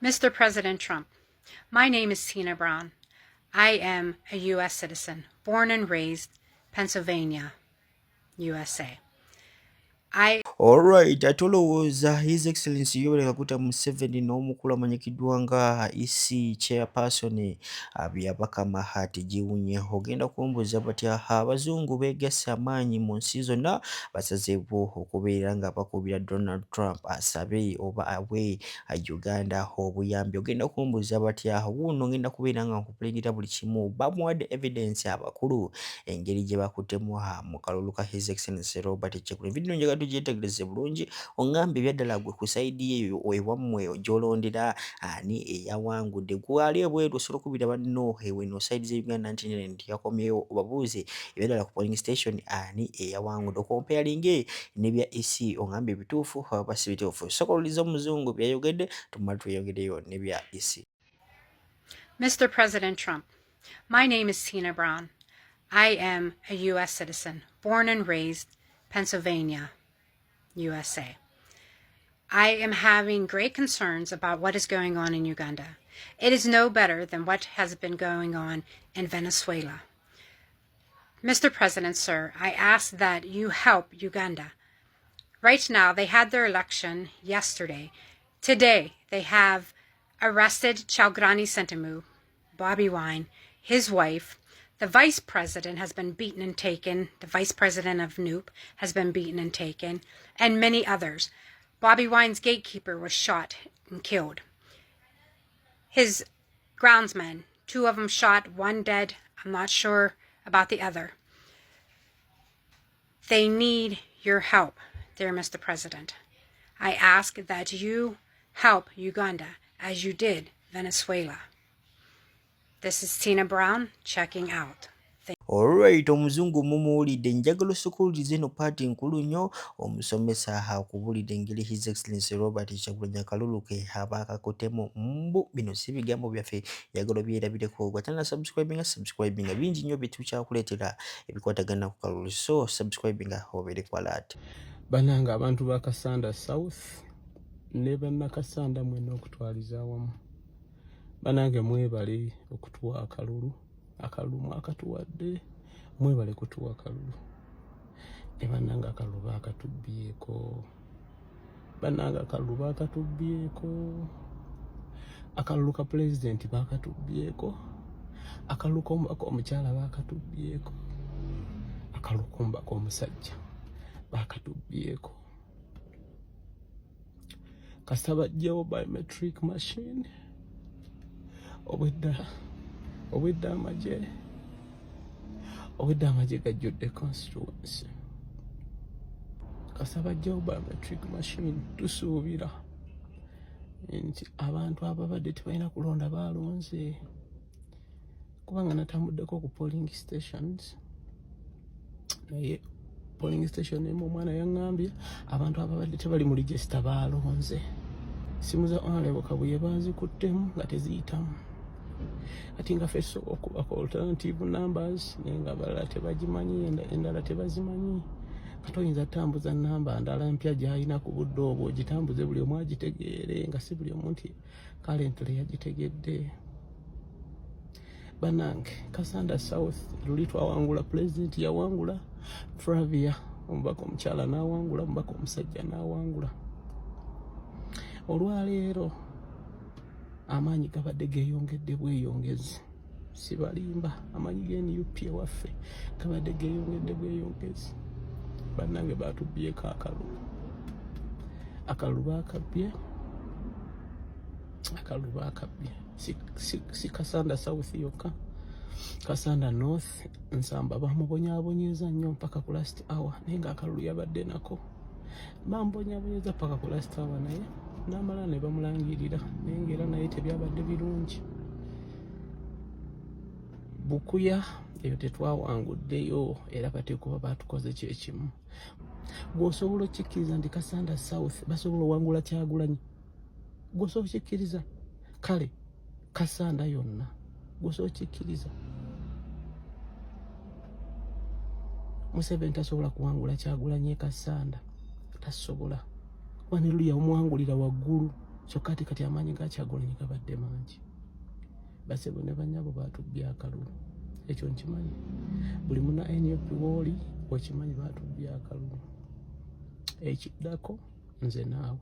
Mr. President Trump, my name is Tina Brown. I am a U.S. citizen, born and raised Pennsylvania, USA. Alright, atolowooza His Excellency Yoweri Kaguta Museveni n'omukulu amanyikiddwa nga EC chairperson Byabaka Mahati Giwunye ogenda kumbuuza batya abazungu beegasse amaanyi mu nsi zonna basazeewo okubeera nga bakubira Donald Trump asabe oba awe Uganda obuyambi. Ogenda kumbuuza batya wuuno ngenda kubeera nga nkupulingira buli kimu bamuwadde evidence abakulu engeri gye bakuttemu mu kalulu ka His Excellency Robert Kyagulanyi. Video njagala tugyetegereze bulungi ongambe ebyaddala gwe ku sayidi eyo ewammwe gy'olondera ani eyawangudde gwali ebweru osobola okubira banno eweno sayidi ze Uganda nti yakomyewo obabuuze ebyaddala ku polling station ani eyawangudde okompeyalinge ne bya EC ongambe ebituufu oba si bituufu. Sooka owuliriza omuzungu byayogedde tumale tweyogereyo ne bya EC. Mr. President Trump, my name is Tina Brown. I am a U.S. citizen, born and raised Pennsylvania, USA. I am having great concerns about what is going on in Uganda. It is no better than what has been going on in Venezuela. Mr. President, sir, I ask that you help Uganda. Right now, they had their election yesterday. Today, they have arrested Kyagulanyi Ssentamu, Bobby Wine, his wife. The vice president has been beaten and taken. The vice president of NUP has been beaten and taken, and many others. Bobby Wine's gatekeeper was shot and killed. His groundsmen, 2 of them shot, 1 dead. I'm not sure about the other. They need your help, dear Mr. President. I ask that you help Uganda as you did Venezuela. This is Tina Brown checking out. Alright, omuzungu mumuwulidde njagala osukululize eno paati nkulu nnyo omusomesa akubulidde engeri His Excellency Robert Kyagulanyi akalulu ke aba akakutemu mbu bino si bigambo byaffe njagala byerabireko gwatana subscribinga bingi nnyo byetukyakuleetera ebikwatagana ku kalulu so subscribinga obeere ku alert. Bananga abantu ba Kasanda South ne bannakasanda mwenna okutwaliza awamu banange mwebale okutuwa akalulu mwakatuwadde mwebale kutuwa akalulu ne bannanga akalulu baakatubbyeko bannanga akalulu baakatubbyeko akalulu ka pulezidenti baakatubbyeko akalulu k'omubaka omukyala baakatubbyeko akalulu k'omubaka omusajja baakatubbyeko kasita bajjawo biometric machine obwedda amagye gajjudde constituency kasita bajjawo biometric machine tusuubira nti abantu ababadde tebalina kulonda baalonze kubanga natambuddeko ku polling stations naye polling station emu omwana yaŋŋambye abantu ababadde tebali mu register baalonze simu za honorable Kabuye bazikuttemu nga teziyitamu ati nga ffe okubako alternative numbers naye nga abalala tebagimanyi endala tebazimanyi kati oyinza tambuza namba ndala mpya gy'alina ku budde obwo gitambuze buli omu agitegeere nga si buli omu nti currently yagitegedde. Banange Kasanda South luli twawangula president yawangula Flavia omubaka omukyala n'awangula omubaka omusajja n'awangula olwaleero amaanyi gabadde geeyongedde bweyongezi sibalimba amaanyi g'NUP ewaffe gabadde geeyongedde bweyongezi bannange baatubbyeko akalulu baakabbye si Kasanda South yokka Kasanda North Nsamba bamubonyaabonyeza nnyo mpaka ku last hour naye ng'akalulu yabadde nako bambonyaabonyeza paka ku last hour naye n'amala ne bamulangirira naye ng'era naye tebyabadde birungi. Bukuya eyo tetwawanguddeyo era bateekuba baatukoze kyekimu gw'osobola okikkiriza nti Kasanda South basobola owangula Kyagulanyi gw'osobola okikkiriza kale Kasanda yonna gw'osobola okikkiriza Museveni tasobola kuwangula Kyagulanyi e Kasanda tasobola waneruya omuwangulira waggulu so kati amaanyi ga Kyagulanyi gabadde mangi basebo ne bannyabo baatubbye akalulu ekyo nkimanyi buli muna NUP wooli okimanyi baatubbye akalulu ekiddako nze naawe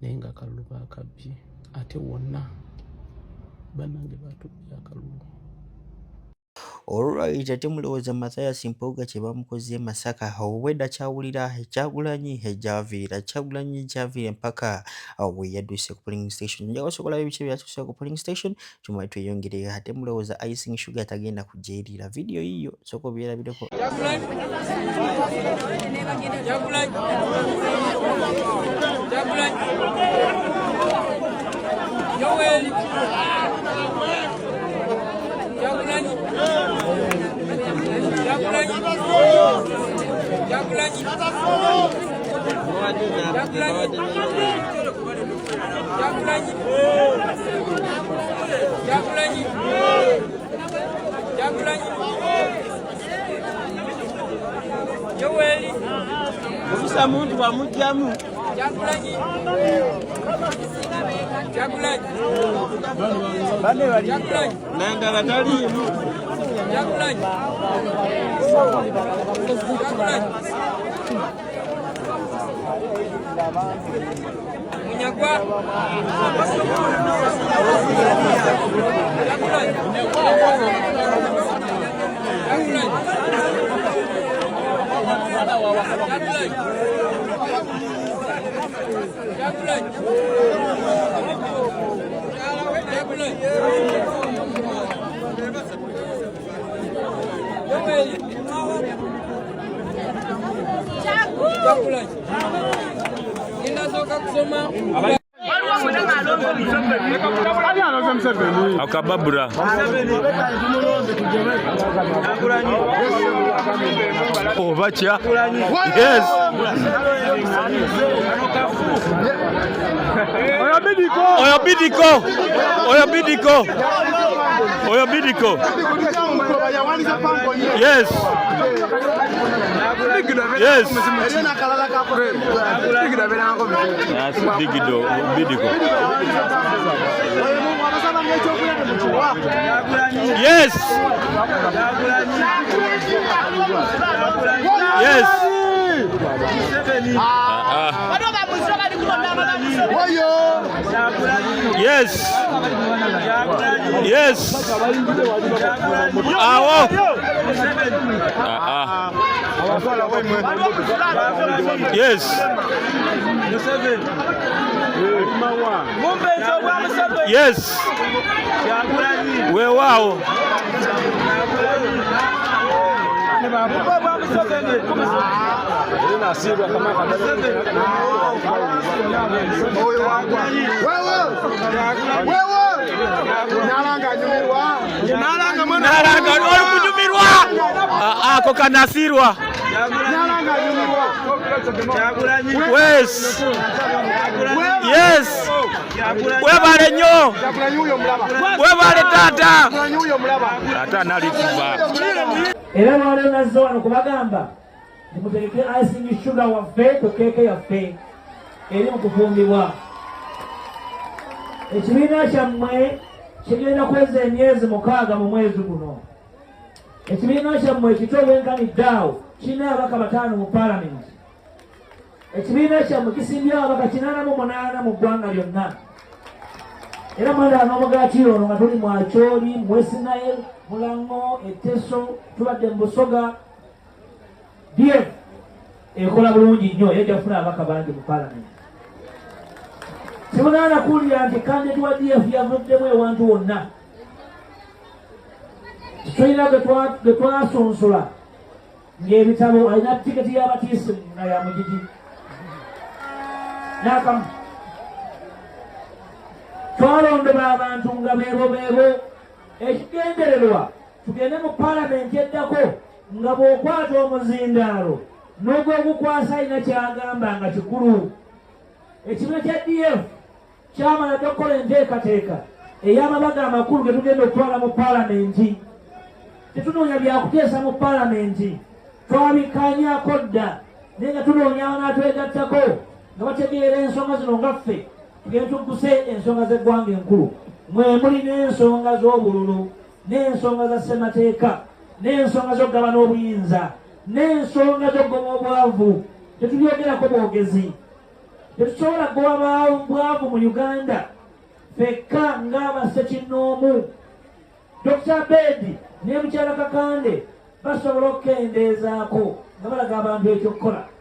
naye nga akalulu baakabbye ate wonna bannange baatubbye akalulu. Alright, ate mulowooza Mathias Mpuuga kye bamukoze Masaka obwedda kyawulira Kyagulanyi ejjaviira Kyagulanyi kyaviira mpaka we yadduse ku polling station. Njaga osobola ebice byatuuse ku polling station tumaye tweyongere. Ate mulowooza Icing Sugar tagenda kujeerira video yiyo soko byerabireko. Musa muntu bamujjamu bane bali nangala taliimu munyagwa akababura obacha yes oyo bidiko yes yes bidiko yes yes yes yes awo yes yes wewao ako kanasirwa yes yes webale nnyo webale taata ate analikuba era lwaleero nazze wano kubagamba nimutegeke Icing Sugar waffe ku keeke yaffe eri mu kufumbibwa. Ekibiina kyammwe kigenda kweza emyezi 6 mu mwezi guno. Ekibiina kyammwe ekito obwenkaniddeawo kirina ababaka 5 mu paalamenti. Ekibiina kyammwe kisimbyewo ababaka 88 mu ggwanga lyonna. Era mwenda n'omugaati ono nga tuli mu Acholi, mu West Nile, Mulango, Etteso, tubadde mu Busoga. DF ekola bulungi nnyo yajja kufuna ababaka bangi mu paalamenti. Simunaana kuwulira nti kandidati wa DF yavuddemu ewantu wonna. Tulina gwe twasonsula ng'ebitabo alina tiketi y'abatiisi nga ya mugigi n'akamu. Twalondoba abantu nga beebo ekigendererwa tugende mu paalamenti eddako nga bw'okwata omuzindaalo n'ogwogukwasa alina kyagamba nga kikulu. Ekibiina kya DF kyamala okukola enteekateeka ey'amabaga amakulu ge tugenda okutwala mu paalamenti. Tetunoonya byakuteesa mu paalamenti, twabikkaanyaako dda naye nga tunoonyawo n'atwegattako nga bategeera ensonga zino nga ffe tugende tugguse ensonga z'eggwanga enkulu. Mwe muli n'ensonga z'obululu, n'ensonga za ssemateeka, n'ensonga z'okugabana obuyinza, n'ensonga z'okugoma obwavu. Tetubyogerako bwogezi. Tetusobola kugoba bwavu mu Uganda fekka ng'abassekinnoomu. Dr. Bedi ne mukyala Kakande basobola okukendeezaako nga balaga abantu ekyokukola.